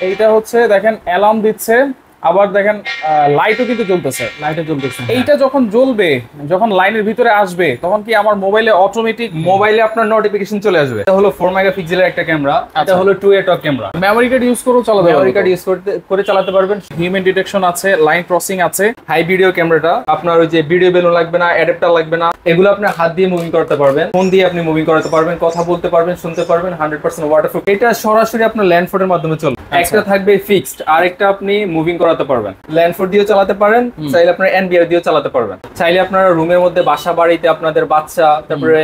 এইটা হচ্ছে দেখেন অ্যালার্ম দিচ্ছে, আবার দেখেন লাইটও কিন্তু জ্বলতেছে। এইটা যখন জ্বলবে, যখন লাইনের ভিতরে আসবে, তখন কি আমার মোবাইলে অটোমেটিক মোবাইলে আপনার নোটিফিকেশন চলে আসবে। এটা হলো 4 মেগাপিক্সেলের একটা ক্যামেরা, এটা হলো 2A টক ক্যামেরা। মেমরি কার্ড ইউজ করে চালাতে পারবেন, মেমরি কার্ড ইউজ করে চালাতে পারবেন। হিউম্যান ডিটেকশন আছে, লাইন ক্রসিং আছে। হাই ভিডিও ক্যামেরাটা আপনার ওই যে ভিডিও বেলুন লাগবে না, অ্যাডাপ্টার লাগবে না, এগুলো আপনি হাত দিয়ে মুভিং করতে পারবেন, ফোন দিয়ে আপনি মুভিং করতে পারবেন, কথা বলতে পারবেন, শুনতে পারবেন। 100% ওয়াটারপ্রুফ। এটা সরাসরি আপনার ল্যান্ডফোনের মাধ্যমে চলবে। একটা থাকবে ফিক্সড, আরেকটা আপনি মুভিং করাতে পারবেন। ল্যান্ডফোন দিয়েও চালাতে পারেন, চাইলে আপনার এনবিআর দিয়েও চালাতে পারবেন। চাইলে আপনারা রুমের মধ্যে, বাসা বাড়িতে আপনাদের বাচ্চা, তারপরে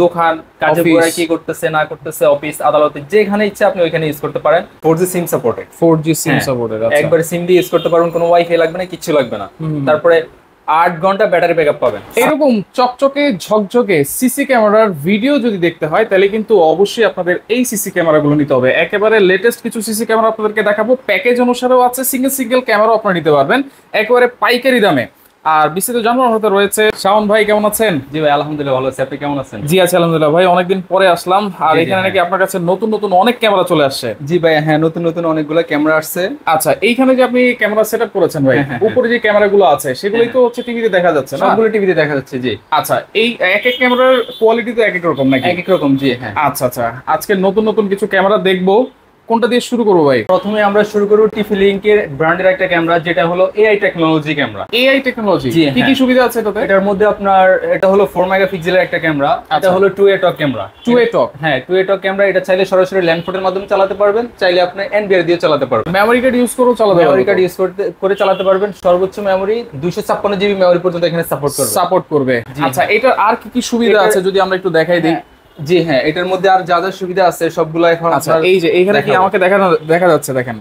দোকান, কাজে বুড়ায় কি করতেছে না করতেছে, অফিস আদালতে, যেখানে ইচ্ছা আপনি ওইখানে ইউজ করতে পারেন। 4G SIM supported. 4G SIM supported. একবার সিম দিয়ে ইউজ করতে পারবেন, কোনো ওয়াইফাই লাগবে না, কিছু লাগবে না। তারপরে 8 ঘন্টা ব্যাটারি ব্যাকআপ পাবেন। এরকম চকচকে ঝকঝকে সিসি ক্যামেরার ভিডিও যদি দেখতে হয়, তাহলে কিন্তু অবশ্যই আপনাদের এই সিসি ক্যামেরাগুলো নিতে হবে। একেবারে লেটেস্ট কিছু সিসি ক্যামেরা আপনাদেরকে দেখাবো, প্যাকেজ অনুসারেও আছে, সিঙ্গেল ক্যামেরাও আপনারা নিতে পারবেন একেবারে পাইকারি দামে। আর বিস্তারিত জানানোর হতে রয়েছে শাওন ভাই। কেমন আছেন? জি ভাই, আলহামদুলিল্লাহ ভালো আছি। আপনি কেমন আছেন? জি আছি আলহামদুলিল্লাহ ভাই, অনেকদিন পরে আসলাম। আর এখানে নাকি আপনার কাছে নতুন নতুন অনেক ক্যামেরা চলে আসছে। জি ভাই, হ্যাঁ, নতুন নতুন অনেকগুলো ক্যামেরা আসছে। আচ্ছা, এইখানে যে আপনি ক্যামেরা সেটআপ করেছেন ভাই, উপরে যে ক্যামেরাগুলো আছে সেগুলোই তো হচ্ছে টিভিতে দেখা যাচ্ছে না? সবগুলো টিভিতে দেখা যাচ্ছে। জি আচ্ছা, এই এক এক ক্যামেরার কোয়ালিটি তো এক এক রকম নাকি? এক এক রকম। জি হ্যাঁ। আচ্ছা আচ্ছা, আজকে নতুন নতুন কিছু ক্যামেরা দেখবো, কোনটা দিয়ে শুরু করবো ভাই? প্রথমে আমরা শুরু করব টিফিলিংকের ব্র্যান্ডের একটা ক্যামেরা, যেটা হলো AI technology camera. AI technology, কি কি সুবিধা আছে এটাতে? এটার মধ্যে আপনার এটা হলো 4 মেগাপিক্সেলের একটা ক্যামেরা, এটা হলো 2A টক ক্যামেরা। 2A টক? হ্যাঁ, 2A টক ক্যামেরা। এটা চাইলে সরাসরি ল্যান্ডফোনের মাধ্যমে চালাতে পারবেন, চাইলে আপনি এনবিআর দিয়ে চালাতে পারবেন। মেমরি কার্ড ইউজ করে চালাতে পারবেন? মেমরি কার্ড ইউজ করে চালাতে পারবেন। সর্বোচ্চ মেমরি 256 জিবি মেমরি পর্যন্ত এখানে সাপোর্ট করবে। আচ্ছা, এটার আর কি কি সুবিধা আছে যদি আমরা একটু দেখাই দিই? জি হ্যাঁ, এটার মধ্যে আর যা যা সুবিধা আছে সবগুলো এখন। আচ্ছা, এই যে এইখানে কি আমাকে দেখা যাচ্ছে, দেখেন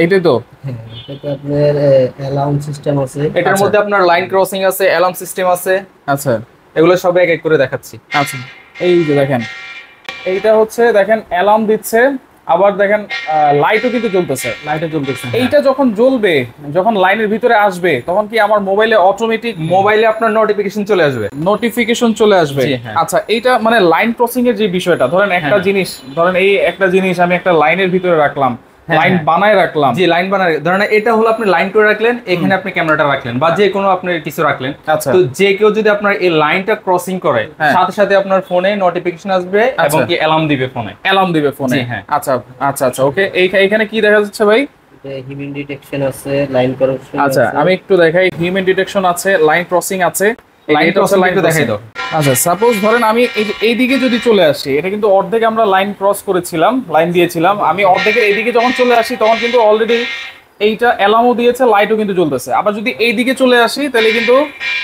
এইটাই তো। হ্যাঁ, এটাতে আপনার অ্যালার্ম সিস্টেম আছে, এটার মধ্যে আপনার লাইন ক্রসিং আছে, অ্যালার্ম সিস্টেম আছে। আচ্ছা, এগুলো সব এক এক করে দেখাচ্ছি। আচ্ছা, এই যে দেখেন, এইটা হচ্ছে দেখেন অ্যালার্ম দিচ্ছে, আবার দেখেন লাইটও কিন্তু জ্বলতেছে। এইটা যখন জ্বলবে, যখন লাইনের ভিতরে আসবে, তখন কি আমার মোবাইলে অটোমেটিক মোবাইলে আপনার নোটিফিকেশন চলে আসবে। আচ্ছা, এইটা মানে লাইন ক্রসিং এর যে বিষয়টা, ধরেন একটা জিনিস, ধরেন এই একটা জিনিস আমি একটা লাইনের ভিতরে রাখলাম, লাইন বানায় রাখলাম। জি, লাইন বানায়, ধরেন এটা হলো আপনি লাইন করে রাখলেন, এখানে আপনি ক্যামেরাটা রাখলেন, বা যে কোনো আপনি কিছু রাখলেন। আচ্ছা, তো যে কেউ যদি আপনার এই লাইনটা ক্রসিং করে, সাথে সাথে আপনার ফোনে নোটিফিকেশন আসবে এবং কি অ্যালার্ম দিবে ফোনে। হ্যাঁ, আচ্ছা আচ্ছা আচ্ছা, ওকে। এইখানে কি দেখা যাচ্ছে ভাই? হিউম্যান ডিটেকশন আছে, লাইন ক্রসিং। আচ্ছা, আমি একটু দেখাই। হিউম্যান ডিটেকশন আছে, লাইন ক্রসিং আছে। আচ্ছা, সাপোজ ধরেন আমি এইদিকে যদি চলে আসি, এটা কিন্তু অর্ধেক আমরা লাইন ক্রস করেছিলাম, লাইন দিয়েছিলাম, আমি অর্ধেকের এইদিকে যখন চলে আসি, তখন কিন্তু অলরেডি এইটা অ্যালার্মও দিয়েছে, লাইটও কিন্তু জ্বলতেছে। আবার যদি এইদিকে চলে আসি, তাহলে কিন্তু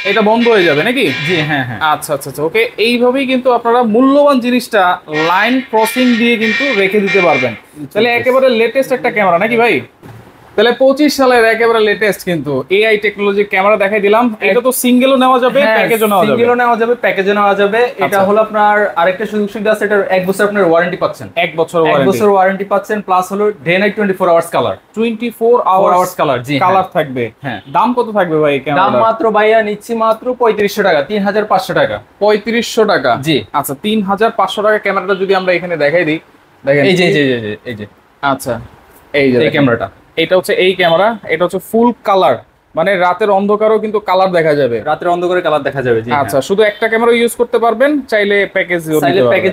এটা বন্ধ হয়ে যাবে নাকি? জি হ্যাঁ হ্যাঁ। আচ্ছা আচ্ছা আচ্ছা, ওকে। এইভাবেই কিন্তু আপনারা মূল্যবান জিনিসটা লাইন ক্রসিং দিয়ে কিন্তু রেখে দিতে পারবেন। তাহলে একেবারে লেটেস্ট একটা ক্যামেরা নাকি ভাই? তাহলে 25 সালের একেবারে লেটেস্ট কিন্তু এআই টেকনোলজি ক্যামেরা দেখাই দিলাম। এটা তো সিঙ্গেলও নেওয়া যাবে, প্যাকেজও নেওয়া যাবে। এটা হলো আপনার আরেকটা সুযোগ সুবিধা আছে, এটার 1 বছর আপনার ওয়ারেন্টি পাচ্ছেন। 1 বছর ওয়ারেন্টি পাচ্ছেন, প্লাস হলো day night 24 hours colour. 24 hours colour. জি, কালার থাকবে। হ্যাঁ। দাম কত থাকবে ভাই ক্যামেরা? দাম মাত্র ভাইয়া নিচ্ছি মাত্র 3500 টাকা, 3500 টাকা। 3500 টাকা? জি। আচ্ছা, 3500 টাকা ক্যামেরাটা যদি আমরা এখানে দেখাই দিই, দেখেন এই যে আচ্ছা, এই যে ক্যামেরাটা, এটা হচ্ছে এই ক্যামেরা, এটা হচ্ছে ফুল কালার, মানে রাতের অন্ধকারেও কিন্তু কালার দেখা যাবে। রাতের অন্ধকারে কালার দেখা যাবে। জি আচ্ছা, শুধু একটা ক্যামেরা ইউজ করতে পারবেন, চাইলে প্যাকেজ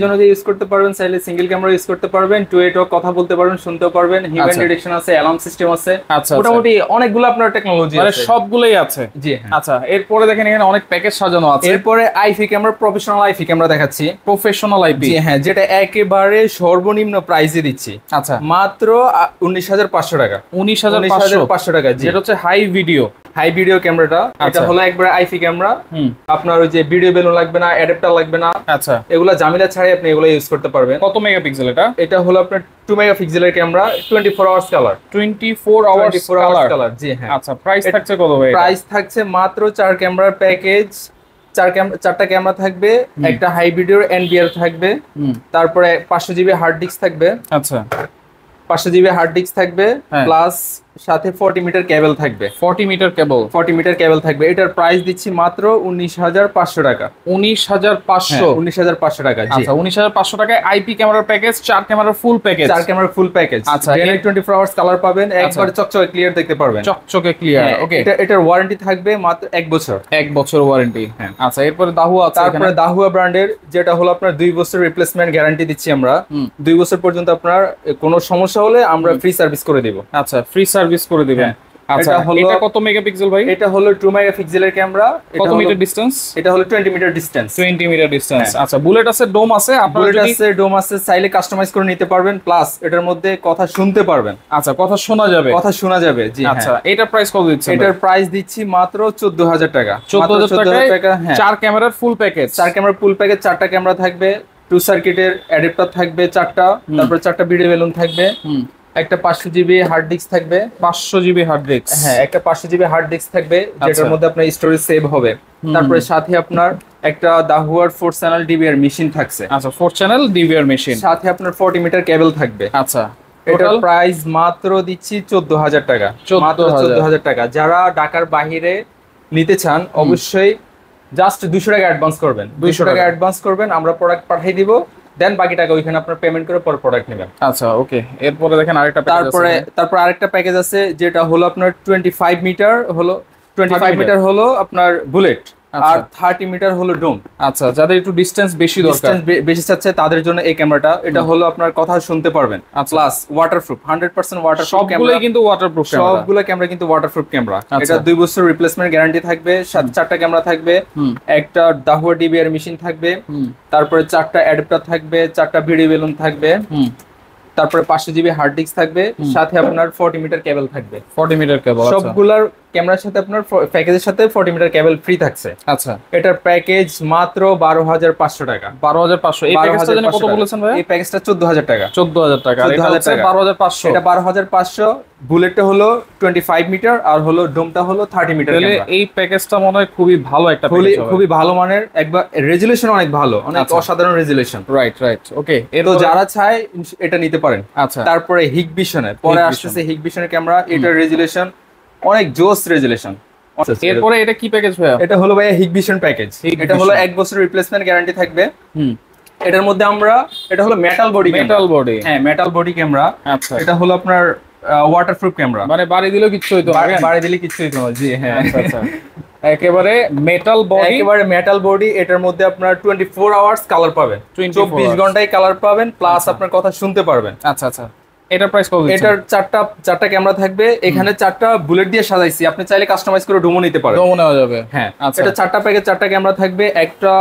অনুযায়ী ইউজ করতে পারবেন, চাইলে সিঙ্গেল ক্যামেরা ইউজ করতে পারবেন, 2A টক কথা বলতে পারবেন, শুনতেও পারবেন, হিউম্যান ডিটেকশন আছে, অ্যালার্ম সিস্টেম আছে। আচ্ছা, মোটামুটি অনেকগুলো আপনার টেকনোলজি মানে সবগুলোই আছে। জি। আচ্ছা, এরপরে দেখেন এখানে অনেক প্যাকেজ সাজানো আছে। এরপরে IP camera, professional IP camera দেখাচ্ছি। Professional IP? জি হ্যাঁ, যেটা একেবারে সর্বনিম্ন প্রাইসে দিচ্ছি। আচ্ছা, মাত্র 19500 টাকা। 19500 টাকা। যেটা হচ্ছে হাই ভিডিও ক্যামেরাটা। এটা হলো একবারে আইপি ক্যামেরা। আপনার ওই যে ভিডিও বেলুন লাগবে না, অ্যাডাপ্টার লাগবে না। আচ্ছা, এগুলা ঝামেলা ছাড়াই আপনি এগুলো ইউজ করতে পারবেন। কত মেগাপিক্সেল এটা? এটা হলো আপনার 2 মেগাপিক্সেলের camera, 24 hours colour. 24 hours colour. জি হ্যাঁ। আচ্ছা, প্রাইস থাকছে কত ভাই? প্রাইস থাকছে মাত্র 4 ক্যামেরার প্যাকেজ। 4টা ক্যামেরা থাকবে, একটা হাই ভিডিওর এনবিআর থাকবে, তারপরে 500 জিবি হার্ড ডিস্ক থাকবে। আচ্ছা, 500 জিবি হার্ড ডিস্ক থাকবে, প্লাস সাথে 40 মিটার কেবল থাকবে। 40 মিটার কেবল, 40 মিটার কেবল থাকবে। এটার প্রাইস দিচ্ছি মাত্র 19,500 টাকা। 19,500? 19,500 টাকা। জি আচ্ছা, 19,500 টাকায় আইপি ক্যামেরার প্যাকেজ, 4 ক্যামেরার ফুল প্যাকেজ। 4 ক্যামেরার ফুল প্যাকেজ। আচ্ছা, 24 আওয়ার্স কালার পাবেন, একবারে চকচকে ক্লিয়ার দেখতে পারবেন, চকচকে ক্লিয়ার। ওকে, এটার ওয়ারেন্টি থাকবে মাত্র 1 বছর। 1 বছর ওয়ারেন্টি। হ্যাঁ। আচ্ছা, এরপরে দাহুয়া আছে। তারপরে দাহুয়া ব্র্যান্ডের যেটা হলো আপনার 2 বছর রিপ্লেসমেন্ট গ্যারান্টি দিচ্ছি আমরা। 2 বছর পর্যন্ত আপনার কোনো সমস্যা হলে আমরা ফ্রি সার্ভিস করে দেব। আচ্ছা, ফ্রি সার্ভিস করে দিবেন। আচ্ছা, এটা কত মেগাপিক্সেল ভাই? এটা হলো 2 মেগাপিক্সেলের ক্যামেরা। কত মিটার ডিসটেন্স? এটা হলো 20 মিটার ডিসটেন্স। 20 metre distance. আচ্ছা, বুলেট আছে, ডোম আছে, আপনারা বুলেট যদি আছে, ডোম আছে, চাইলে কাস্টমাইজ করে নিতে পারবেন, প্লাস এটার মধ্যে কথা শুনতে পারবেন। আচ্ছা, কথা শোনা যাবে, কথা শোনা যাবে। জি আচ্ছা, এটার প্রাইস কত দিচ্ছেন? এটার প্রাইস দিচ্ছি মাত্র 14,000 টাকা। 14,000 টাকা। হ্যাঁ, 4 ক্যামেরার ফুল প্যাকেজ। 4 ক্যামেরার ফুল প্যাকেজ, 4টা ক্যামেরা থাকবে, 2 সার্কিটের অ্যাডাপ্টার থাকবে 4টা, তারপর 4টা ভিডিও বেলুন থাকবে, একটা 500 জিবি হার্ড ডিস্ক থাকবে। 500 জিবি হার্ড ডিস্ক? হ্যাঁ, একটা 500 জিবি হার্ড ডিস্ক থাকবে, যেটার মধ্যে আপনার স্টোরেজ সেভ হবে। তারপরে সাথে আপনার একটা দাহুয়ার 4 চ্যানেল ডিভিআর মেশিন থাকছে। আচ্ছা, 4 চ্যানেল ডিভিআর মেশিন। সাথে আপনার 40 মিটার কেবল থাকবে। আচ্ছা, এটার প্রাইস মাত্র দিচ্ছি 14,000 টাকা। মাত্র 14,000 টাকা। যারা ঢাকার বাইরে নিতে চান অবশ্যই জাস্ট 200 টাকা অ্যাডভান্স করবেন। 200 টাকা অ্যাডভান্স করবেন, আমরা প্রোডাক্ট পাঠিয়ে দিব, দেন বাকি টাকা ওইখানে আপনার পেমেন্ট করে পরে প্রোডাক্ট নেবেন। আচ্ছা, ওকে। এরপরে দেখেন আরেকটা প্যাকেজ আছে। তারপর আরেকটা প্যাকেজ আছে, যেটা হলো আপনার 25 মিটার হলো, 25 মিটার হলো আপনার বুলেট, আর 30 মিটার হলো ডোম। আচ্ছা, যাদের একটু ডিসটেন্স বেশি দরকার, বেশি চাচ্ছে তাদের জন্য এই ক্যামেরাটা। এটা হলো আপনার কথা শুনতে পারবেন, প্লাস ওয়াটারপ্রুফ, 100% ওয়াটারপ্রুফ। সবগুলোই কিন্তু ওয়াটারপ্রুফ ক্যামেরা। সবগুলো ক্যামেরা কিন্তু ওয়াটারপ্রুফ ক্যামেরা। এটা 2 বছর রিপ্লেসমেন্ট গ্যারান্টি থাকবে, 4টা ক্যামেরা থাকবে, একটা দাহুয়া ডিবিআর মেশিন থাকবে, তারপরে 4টা অ্যাডাপ্টার থাকবে, 4টা ভিডিও বেলুন থাকবে, তারপরে 500 জিবি হার্ড ডিস্ক থাকবে, সাথে আপনার 40 মিটার কেবল থাকবে। 40 মিটার কেবল। সবগুলোর ক্যামেরার সাথে আপনার প্যাকেজের সাথে 40 মিটার কেবল ফ্রি থাকছে। আচ্ছা, এটার প্যাকেজ মাত্র 12,500 টাকা। 12,500। এই প্যাকেজটা জানেন কত বলেছেন ভাই? এই প্যাকেজটা 14,000 টাকা। 14,000 টাকা। আর এটা হচ্ছে 12,500। এটা 12,500। বুলেটটা হলো 25 মিটার, আর হলো ডোমটা হলো 30 মিটার। তাহলে এই প্যাকেজটা মনে হয় খুবই ভালো একটা প্যাকেজ হবে। খুবই ভালো মানের, একবার রেজুলেশন অনেক ভালো, অনেক অসাধারণ রেজুলেশন। রাইট, ওকে। তো যারা চায় এটা নিতে পারেন। আচ্ছা, তারপরে হিগভিশনের পরে আসতেছে হিগভিশনের ক্যামেরা। এটার রেজুলেশন অনেক জোস রেজুলেশন। এরপরে এটা কি প্যাকেজ ভাইয়া? এটা হলো ভাইয়া হিগভিশন প্যাকেজ। এটা হলো 1 বছর রিপ্লেসমেন্ট গ্যারান্টি থাকবে। এটার মধ্যে আমরা, এটা হলো মেটাল বডি। Metal body? হ্যাঁ, মেটাল বডি ক্যামেরা। আচ্ছা, এটা হলো আপনার ওয়াটারপ্রুফ ক্যামেরা, মানে বাড়ি দিলেও কিচ্ছু হইতো না? বাড়ি দিলে কিচ্ছু হইতো না। জি হ্যাঁ, আচ্ছা, একেবারে মেটাল বডি। একেবারে মেটাল বডি। এটার মধ্যে আপনার 24 আওয়ার্স কালার পাবেন, 24 ঘন্টায় কালার পাবেন, প্লাস আপনার কথা শুনতে পারবেন। আচ্ছা, এটার প্রাইস কত? এটার 4টা ক্যামেরা থাকবে, এখানে 4টা বুলেট দিয়ে সাজাইছি, আপনি চাইলে কাস্টমাইজ করে ডোমো নিতে পারেন। ডোমো নেওয়া যাবে। হ্যাঁ, এটা 4টা প্যাকেজ, 4টা ক্যামেরা থাকবে, একটা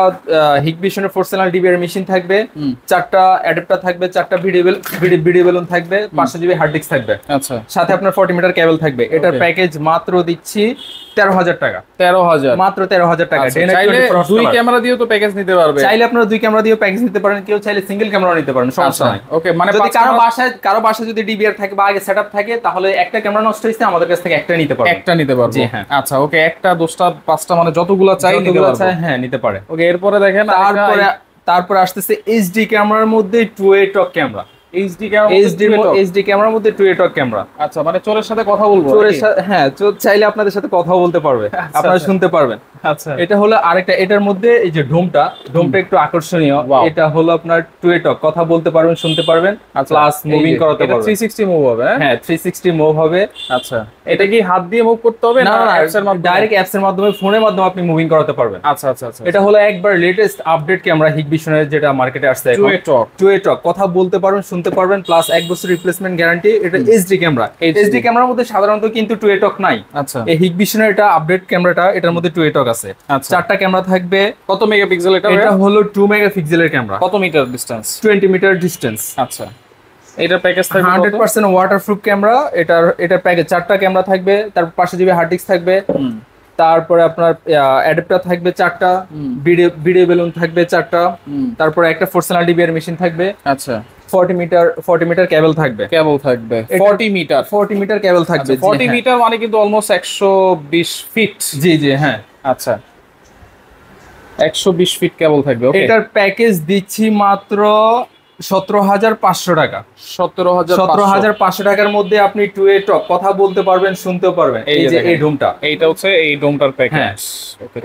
হিগভিশনের 4 চ্যানেল ডিবিআর মেশিন থাকবে, 4টা অ্যাডাপ্টার থাকবে, 4টা ভিডিও বেলুন থাকবে, 500 জিবি হার্ড ডিস্ক থাকবে। আচ্ছা, সাথে আপনার 40 মিটার কেবল থাকবে। এটার প্যাকেজ মাত্র দিচ্ছি 13,000 টাকা। 13,000? মাত্র 13,000 টাকা। চাইলে 2 ক্যামেরা দিয়েও তো প্যাকেজ নিতে পারবে। চাইলে আপনারা 2 ক্যামেরা দিয়েও প্যাকেজ নিতে পারেন, কেউ চাইলে সিঙ্গেল ক্যামেরা নিতে পারেন, সমস্যা নাই। ওকে, মানে যদি কারো বাসায় যদি ডিবিআর থাকে বা আগে সেটআপ থাকে, তাহলে একটা ক্যামেরা নষ্ট হইছে, আমাদের কাছ থেকে একটা নিতে পারবে। একটা নিতে পারবে। জি হ্যাঁ। আচ্ছা, ওকে। একটা, 10টা, 5টা, মানে যতগুলো চাই নিতে পারবে। হ্যাঁ, নিতে পারে। ওকে, এরপরে দেখেন তারপরে আসতেছে এইচডি ক্যামেরার মধ্যে 2way টক ক্যামেরা। এইচডি ক্যামেরার মধ্যে 2way টক ক্যামেরা। আচ্ছা, মানে চোরের সাথে কথা বলবো? হ্যাঁ, চোর চাইলে আপনাদের সাথে কথাও বলতে পারবে, আপনারা শুনতে পারবেন। আচ্ছা, এটা হলো আরেকটা। এটার মধ্যে এই যে ডোমটা একটু আকর্ষণীয়। এটা হলো আপনার 2way টক, কথা বলতে পারবেন, শুনতে পারবেন, প্লাস মুভিং করাতে পারবেন। 360 মুভ হবে? হ্যাঁ, 360 মুভ হবে। আচ্ছা, এটা কি হাত দিয়ে মুভ করতে হবে না অ্যাপস এর মাধ্যমে? ডাইরেক্ট অ্যাপস এর মাধ্যমে, ফোনের মাধ্যমে আপনি মুভিং করাতে পারবেন। আচ্ছা, এটা হলো একবার লেটেস্ট আপডেট ক্যামেরা হিগভিশনের, যেটা মার্কেটে আসছে এখন। 2way টক, কথা বলতে পারবেন, শুনতে পারবেন, প্লাস 1 বছর রিপ্লেসমেন্ট গ্যারান্টি। এটা এইচডি ক্যামেরা। এইচডি ক্যামেরার মধ্যে সাধারণত কিন্তু 2way টক নাই। আচ্ছা, এই হিগভিশনের এটা আপডেট ক্যামেরাটা, এটার মধ্যে 2way টক আছে। 4টা ক্যামেরা থাকবে। কত মেগাপিক্সেল এটা? এটা হলো 2 মেগাপিক্সেলের ক্যামেরা। কত মিটার ডিসটেন্স? 20 metre distance. আচ্ছা, এটার প্যাকেজ থাকবে 100% ওয়াটারপ্রুফ ক্যামেরা। এটার প্যাকেজ 4টা ক্যামেরা থাকবে, তারপর 500 জিবি হার্ড ডিস্ক থাকবে, তারপরে আপনার অ্যাডাপ্টার থাকবে 4টা, ভিডিও বেলুন থাকবে 4টা, তারপরে একটা 4 চ্যানেল ডিবিআর মেশিন থাকবে। আচ্ছা, 40 মিটার কেবল থাকবে। 40 মিটার? 40 মিটার কেবল থাকবে। 40 মিটার মানে কিন্তু অলমোস্ট 120 ফিট। জি হ্যাঁ। আচ্ছা, 120 ফিট কেবল থাকবে। ওকে, এটার প্যাকেজ দিচ্ছি মাত্র 17,500 টাকা। 17,500 টাকার মধ্যে আপনি 2A টক কথা বলতে পারবেন, শুনতেও পারবেন। এই যে এই ডোমটা, এইটা হচ্ছে এই ডোমটার প্যাকেজ।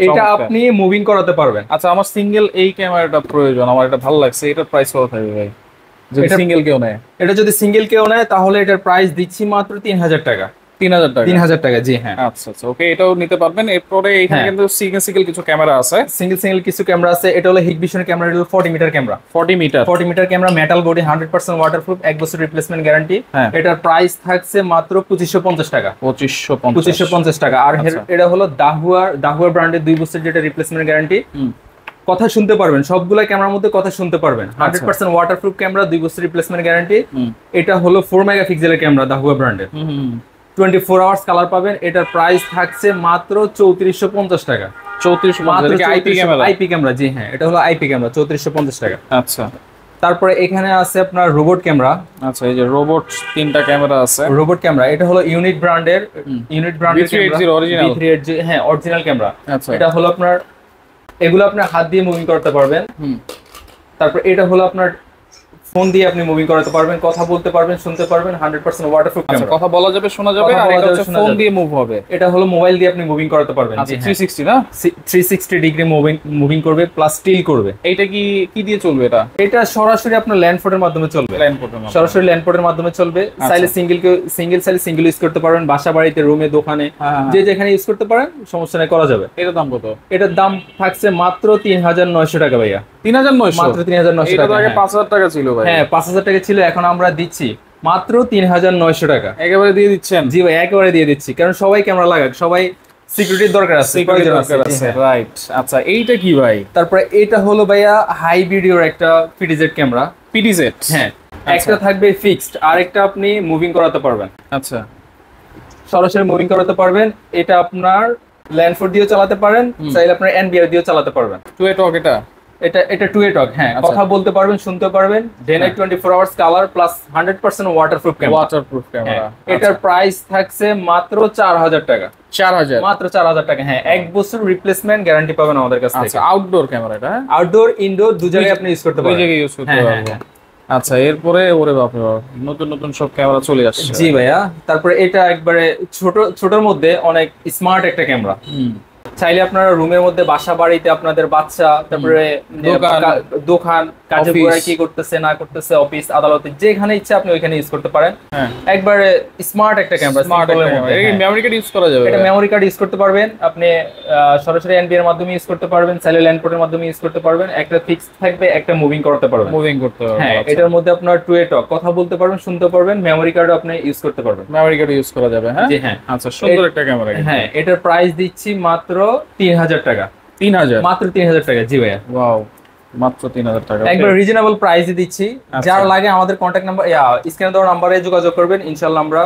এটা আপনি মুভিং করাতে পারবেন। আচ্ছা, আমার সিঙ্গেল এই ক্যামেরাটা প্রয়োজন, আমার এটা ভালো লাগছে। এটার প্রাইস কত থাকবে ভাই যদি সিঙ্গেল কেউ নেয়? এটা যদি সিঙ্গেল কেউ নেয় তাহলে এটার প্রাইস দিচ্ছি মাত্র 3,000 টাকা। 3,000 টাকা? 3,000 টাকা, জি হ্যাঁ। আচ্ছা আচ্ছা, ওকে, এটাও নিতে পারবেন। এরপরে এখানে কিন্তু সিঙ্গেল কিছু ক্যামেরা আছে, সিঙ্গেল কিছু ক্যামেরা আছে। এটা হলো হিগভিশন ক্যামেরা, এটা হলো 40 metre camera. 40 metre camera, metal body, 100% waterproof, 1 বছর রিপ্লেসমেন্ট গ্যারান্টি। এটার প্রাইস থাকছে মাত্র 2550 টাকা। 2550 টাকা। আর এটা হলো দাহুয়ার ব্র্যান্ডের 2 বছর যেটা রিপ্লেসমেন্ট গ্যারান্টি। কথা শুনতে পারবেন, সবগুলা ক্যামেরার মধ্যে কথা শুনতে পারবেন। 100% ওয়াটারপ্রুফ ক্যামেরা, 2 বছর রিপ্লেসমেন্ট গ্যারান্টি। এটা হলো 4 মেগাপিক্সেলের ক্যামেরা, দাহুয়া ব্র্যান্ডের। 24 আওয়ার্স কালার পাবেন। এটার প্রাইস থাকছে মাত্র 3450 টাকা। 3450 আইপি ক্যামেরা, জি হ্যাঁ, এটা হলো আইপি ক্যামেরা, 3450 টাকা। আচ্ছা, তারপরে এখানে আছে আপনার রোবট ক্যামেরা। আচ্ছা, এই যে রোবট 3টা ক্যামেরা আছে। রোবট ক্যামেরা, এটা হলো ইউনিট ব্র্যান্ডের B380 অরিজিনাল। B380, হ্যাঁ, অরিজিনাল ক্যামেরা। আচ্ছা, এটা হলো আপনার, এগুলো আপনার হাত দিয়ে মুভিং করতে পারবেন। তারপর এটা হলো আপনার ফোন দিয়ে আপনি মুভিং করাতে পারবেন, কথা বলতে পারবেন, শুনতে পারবেন। 100% ওয়াটারপ্রুফ ক্যামেরা, কথা বলা যাবে, শোনা যাবে। আর এটা হচ্ছে ফোন দিয়ে মুভ হবে। এটা হলো মোবাইল দিয়ে আপনি মুভিং করাতে পারবেন। আচ্ছা, 360 না? 360 ডিগ্রি মুভিং করবে, প্লাস স্টিল করবে। এইটা কি দিয়ে চলবে? এটা সরাসরি আপনার ল্যান্ডফোর্ডের মাধ্যমে চলবে। সরাসরি ল্যান্ডফোর্ডের মাধ্যমে চলবে। চাইলে সিঙ্গেল ইউজ করতে পারবেন, বাসা বাড়িতে, রুমে, দোকানে, যে যেখানে ইউজ করতে পারেন, সমস্যা নেই, করা যাবে। এটার দাম কত? এটার দাম থাকছে মাত্র 3,900 টাকা ভাইয়া। 3,900? মাত্র 3,900 টাকা। আগে 5,000 টাকা ছিল ভাই। হ্যাঁ, 5,000 টাকা ছিল, এখন আমরা দিচ্ছি মাত্র 3,900 টাকা। একেবারে দিয়ে দিচ্ছেন? জি ভাই, একেবারে দিয়ে দিচ্ছি, কারণ সবাই ক্যামেরা লাগাক, সবাই সিকিউরিটির দরকার আছে। রাইট। আচ্ছা, এইটা কি ভাই? তারপরে এটা হলো ভাইয়া হাই ভিডিওর একটা পিটিজেড ক্যামেরা। পিটিজেড, হ্যাঁ। একটা থাকবে ফিক্সড, আর একটা আপনি মুভিং করাতে পারবেন। আচ্ছা, সরাসরি মুভিং করাতে পারবেন। এটা আপনার ল্যান্ডফোর্ড দিয়েও চালাতে পারেন, চাইলে আপনার এনবিআর দিয়েও চালাতে পারবেন। 2A টক এটা 2A টক, হ্যাঁ, কথা বলতে পারবেন, শুনতে পারবেন। Day night 24 hours colour, plus 100% waterproof camera. এটার প্রাইস থাকছে মাত্র 4,000 টাকা। 4,000? মাত্র 4,000 টাকা, হ্যাঁ। 1 বছর রিপ্লেসমেন্ট গ্যারান্টি পাবেন আমাদের কাছ থেকে। আচ্ছা, আউটডোর ক্যামেরা এটা? আউটডোর, ইনডোর, দু জায়গায় আপনি ইউজ করতে পারবেন। দুই জায়গায় ইউজ করতে পারবেন। আচ্ছা, এরপরে ওরে বাপ রে বাপ, নতুন সব ক্যামেরা চলে আসছে। জি ভাইয়া। তারপরে এটা একবারে ছোটর মধ্যে অনেক স্মার্ট একটা ক্যামেরা। চাইলে আপনারা রুমের মধ্যে, বাসা বাড়িতে, আপনাদের বাচ্চা, তারপরে দোকান, কাজে কি করতেছে না করতেছে, অফিস আদালতে, যেখানে ইচ্ছা আপনি ওইখানে ইউজ করতে পারেন। একবারে স্মার্ট একটা ক্যামেরা। মেমরি কার্ড ইউজ করা যাবে? এটা মেমরি কার্ড ইউজ করতে পারবেন আপনি, সরাসরি এনবি এর মাধ্যমে ইউজ করতে পারবেন, চাইলে ল্যান্ডপোর্টের মাধ্যমে ইউজ করতে পারবেন। একটা ফিক্স থাকবে, একটা মুভিং করতে পারবেন। হ্যাঁ, এটার মধ্যে আপনার 2A টক, কথা বলতে পারবেন, শুনতে পারবেন। মেমরি কার্ডও আপনি ইউজ করতে পারবেন। মেমরি কার্ড ইউজ করা যাবে, হ্যাঁ। জি হ্যাঁ। আচ্ছা, সুন্দর একটা ক্যামেরা। হ্যাঁ, এটার প্রাইস দিচ্ছি মাত্র 3,000 টাকা। 3,000? মাত্র 3,000 টাকা, জি ভাইয়া। ওয়াও, মাত্র 3,000 টাকা। একবার রিজনেবল প্রাইসে দিচ্ছি। যার লাগে আমাদের কন্ট্যাক্ট নাম্বার, স্ক্রিনে দেওয়া নাম্বারে যোগাযোগ করবেন, ইনশাআল্লাহ আমরা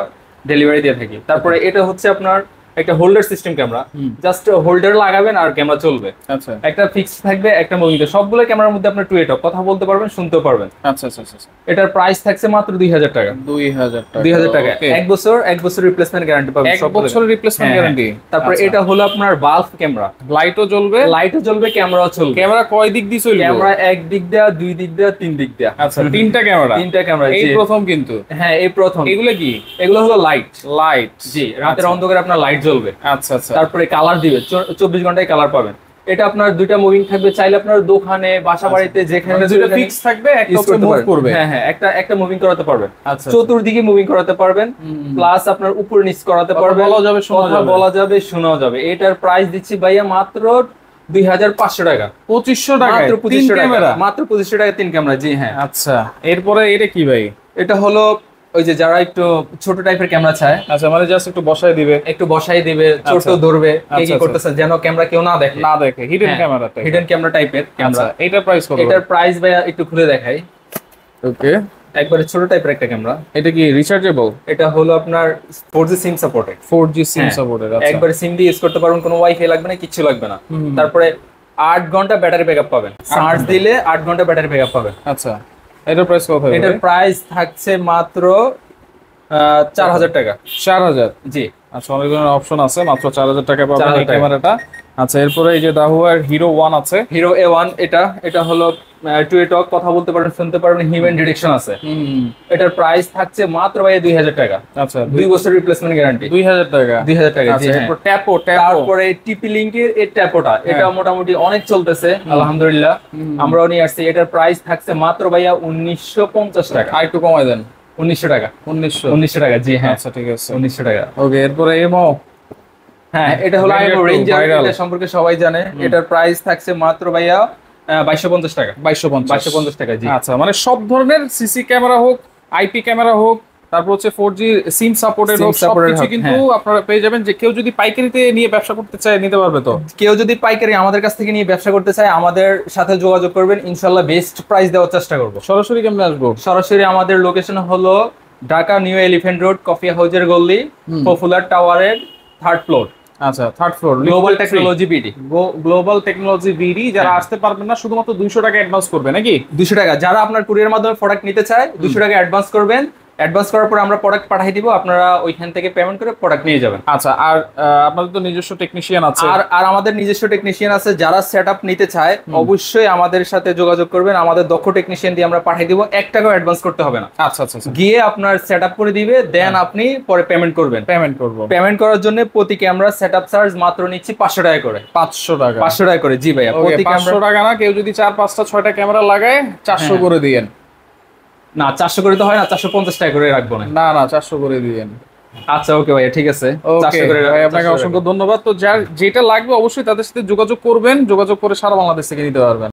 ডেলিভারি দিয়ে থাকি। তারপরে এটা হচ্ছে আপনার একটা holder system camera, just holder লাগাবেন আর ক্যামেরা চলবে। আচ্ছা, একটা ফিক্স থাকবে, একটা মুভিং। সবগুলো ক্যামেরার মধ্যে আপনার 2A টক, কথা বলতে পারবেন, শুনতেও পারবেন। আচ্ছা আচ্ছা আচ্ছা। এটার প্রাইস থাকছে মাত্র 2,000 টাকা। 2,000 টাকা। 1 বছর রিপ্লেসমেন্ট গ্যারান্টি পাবেন। 1 বছর রিপ্লেসমেন্ট গ্যারান্টি। তারপর এটা হলো আপনার বাল্ব ক্যামেরা। লাইটও জ্বলবে, ক্যামেরাও চলবে। ক্যামেরা কয় দিক দিয়ে চলবে? ক্যামেরা এক দিক দিয়ে, 2 দিক দিয়ে, 3 দিক দিয়ে। আচ্ছা, 3টা ক্যামেরা? 3টা ক্যামেরা, এই প্রথম কিন্তু? হ্যাঁ, এই প্রথম। এগুলো কি? এগুলো হলো লাইট। জি, রাতের আচ্ছা। অন্ধকারে আপনার লাইট জ্বলবে। আচ্ছা আচ্ছা। তারপরে কালার দিবে, 24 ঘন্টায় কালার পাবেন। এটা আপনার 2টা মুভিং থাকবে, চাইলে আপনার দোকানে, বাসা বাড়িতে, যেখানে দুটো ফিক্স থাকবে, একটা হচ্ছে মুভ করবে। হ্যাঁ হ্যাঁ, একটা মুভিং করাতে পারবেন। আচ্ছা, চতুর্দিকে মুভিং করাতে পারবেন, প্লাস আপনার উপর নিচ করাতে পারবেন, বলা যাবে, শোনাও যাবে। এটার প্রাইস দিচ্ছি ভাইয়া মাত্র 2,500 টাকা। 2,500 টাকা? মাত্র 2,500 টাকা। মাত্র 2,500 টাকা 3 ক্যামেরা, জি হ্যাঁ। আচ্ছা, এরপরে এটা কি ভাই? এটা হলো ওই যে যারা একটু ছোট টাইপের ক্যামেরা চায়। আচ্ছা, মানে জাস্ট একটু বসাই দিবে, ছোট ধরবে, কি করতেছে যেন ক্যামেরা কেউ না দেখে, হিডেন ক্যামেরা টাইপের ক্যামেরা। এটার প্রাইস কত? এটার প্রাইস ভাইয়া একটু খুলে দেখাই। ওকে, একবারে ছোট টাইপের একটা ক্যামেরা। এটা কি রিচার্জেবল? এটা হলো আপনার 4G SIM supported. 4G SIM supported. আচ্ছা, একবারে সিম দিয়ে ইউজ করতে পারবেন, কোনো ওয়াইফাই লাগবে না, কিছু লাগবে না। তারপরে 8 ঘন্টা ব্যাটারি ব্যাকআপ পাবেন, চার্জ দিলে 8 ঘন্টা ব্যাটারি ব্যাকআপ পাবেন। আচ্ছা, এটার প্রাইস কত? এটার প্রাইস থাকছে মাত্র 4000 টাকা। 4000। জি আচ্ছা, অনেক ধরনের অপশন আছে, মাত্র 4000 টাকা পাবেন 4000 এই ক্যামেরাটা। আচ্ছা, এরপরে এই যে দাহুয়ার হিরো 1 আছে। হিরো A1, এটা হলো টুয়ে টক, কথা বলতে পারবেন, শুনতে পারবেন, হিউম্যান ডিটেকশন আছে। এটার প্রাইস থাকছে মাত্র ভাই 2000 টাকা। আচ্ছা, 2 বছর রিপ্লেসমেন্ট গ্যারান্টি। 2000 টাকা। 2000 টাকা। জি আচ্ছা, হ্যাঁ। এরপর ট্যাপো। তারপরে টিপি লিংকের এই ট্যাপোটা, এটা মোটামুটি অনেক চলতেছে আলহামদুলিল্লাহ, আমরাও নিয়ে আসছি। এটার প্রাইস থাকছে মাত্র ভাইয়া 1950 টাকা। আর একটু কমাই দেন। 1900 টাকা। 1900 টাকা। জি হ্যাঁ। আচ্ছা, ঠিক আছে। 1900 টাকা। ওকে, এরপরে এমো। হ্যাঁ, এটা হলো আইএমও রেঞ্জার, এটা সম্পর্কে সবাই জানে। এটার প্রাইস থাকছে মাত্র ভাইয়া 2250 টাকা। 2250 টাকা। জি আচ্ছা, মানে সব ধরনের সিসি ক্যামেরা হোক, আইপি ক্যামেরা হোক, তারপর হচ্ছে 4G সিম সাপোর্টেড হোক, সবকিছু কিন্তু আপনারা পেয়ে যাবেন। যে কেউ যদি পাইকারিতে নিয়ে ব্যবসা করতে চায় নিতে পারবে তো? কেউ যদি পাইকারি আমাদের কাছ থেকে নিয়ে ব্যবসা করতে চায় আমাদের সাথে যোগাযোগ করবেন, ইনশাআল্লাহ বেস্ট প্রাইস দেওয়ার চেষ্টা করব। সরাসরি কেমনে আসবো? সরাসরি আমাদের লোকেশন হলো Dhaka new elephant road, coffee হাউজের গলি, পপুলার টাওয়ারের 3rd ফ্লোর। আচ্ছা, 3rd floor, global technology BD. Global technology BD. যারা আসতে পারবেন না শুধুমাত্র 200 টাকা অ্যাডভান্স করবে নাকি? 200 টাকা। যারা আপনার কুরিয়ার মাধ্যমে প্রোডাক্ট নিতে চায় 200 টাকা অ্যাডভান্স করবেন। অ্যাডভান্স করার পর আমরা প্রোডাক্ট পাঠিয়ে দিব, আপনারা ওইখান থেকে পেমেন্ট করে প্রোডাক্ট নিয়ে যাবেন। আচ্ছা, আর আপনাদের তো নিজস্ব টেকনিশিয়ান আছে? আর আমাদের নিজস্ব টেকনিশিয়ান আছে। যারা সেটআপ নিতে চায় অবশ্যই আমাদের সাথে যোগাযোগ করবেন, আমাদের দক্ষ টেকনিশিয়ান দিয়ে আমরা পাঠিয়ে দিব। 1 টাকাও অ্যাডভান্স করতে হবে না। আচ্ছা আচ্ছা, গিয়ে আপনার সেটআপ করে দিবে, দেন আপনি পরে পেমেন্ট করবেন। পেমেন্ট করার জন্য প্রতি ক্যামেরা সেটআপ চার্জ মাত্র নিচ্ছি 500 টাকা করে। 500 টাকা? 500 টাকা করে। জি ভাইয়া, প্রতি 500 টাকা না, কেউ যদি 4, 5টা, 6টা ক্যামেরা লাগায় 400 করে দিয়েন। না, 400 করে তো হয় না, 450 টাকা করে রাখবো না। না 400 করে দিয়েন। আচ্ছা ওকে ভাইয়া, ঠিক আছে। ওকে ভাই, আপনাকে অসংখ্য ধন্যবাদ। তো যার যেটা লাগবে অবশ্যই তাদের সাথে যোগাযোগ করবেন, যোগাযোগ করে সারা বাংলাদেশ থেকে নিতে পারবেন।